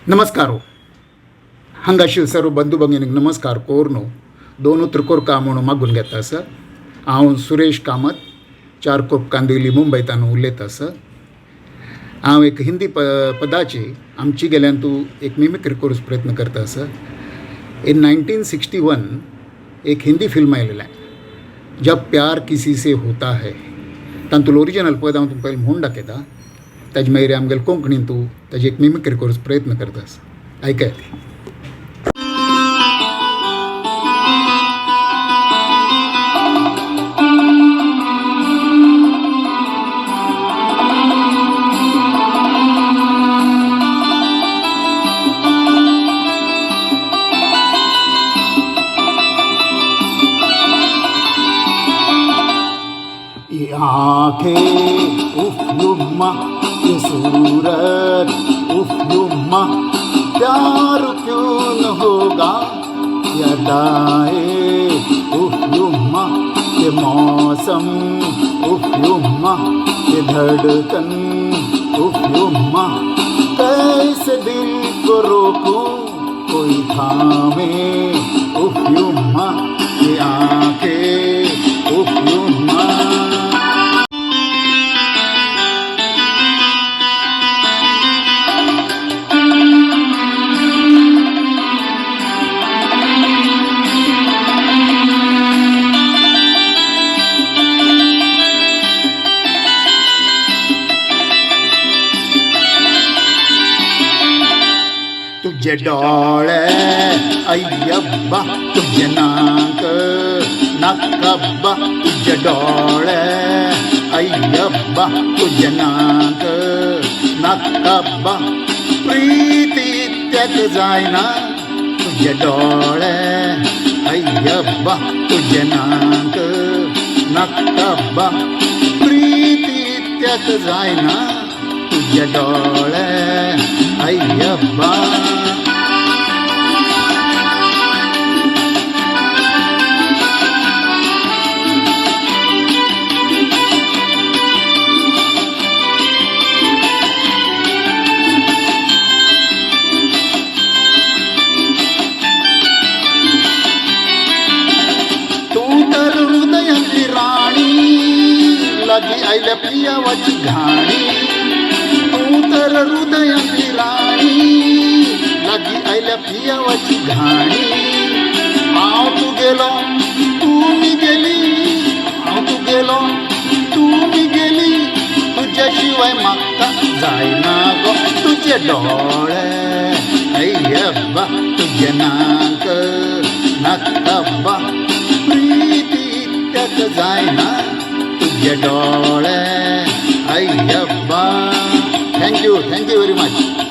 नमस्कार हो हांगाशील सर्व बंधू भगिनीक नमस्कार कोरनो दोन त्रिकोर म्हणून मागून घेता सर हांव सुरेश कामत चारकोप कांदिवली मुंबईतान उलयता सर हांव एक हिंदी पदाची आमची गेल्यान तूं एक मिमिक्री करूच प्रयत्न करता सर इन 1961 एक हिंदी फिल्म आयलेलें जब प्यार किसी से होता है तातूंतलो ओरिजिनल पद हांव तुमकां पयलीं म्हणून दाखयता ताजे मागीर आमगेले कोंकणीन तूं ताजी एक मिमिक्री करूच प्रयत्न करतास ऐकाय ती ये आँखें उफ युम्मा ये सूरत उफ युम्मा प्यार क्यों न होगा ये अदाएं उफ युम्मा ये मौसम उफ युम्मा ये धड़कन उफ युम्मा कैसे दिल को रोकूं कोई थामे उफ युम्मा ये आँखें उफ युम्मा तुझे डोळे अय्यब्बा तुझे नाक नक्कब्बा तुझे डोळे अय्यब्बा तुझे नाक नक्कब्बा प्रीती त्यात जायना तुझे डोळे अय्यब्बा तुझे नाक नक्कब्बा प्रीती त्यात जायना तुझे डोळे अय्यब्बा हृदयाची राणी लगी आयल्या प्रियावाची घाणी तू तर हृदयाची राणी लगी आयल्या प्रियावाची घाणी हांव तू गेलो तू मी गेली हांव तू गेलो तू मी गेली तुझ्या शिवाय म्हाका जायना गो तुझे डोळे अय्यब्बा तुझे नाक नक्कब्बा त्यात जायना तुझे डोळे अय्यब्बा थँक्यू व्हेरी मच.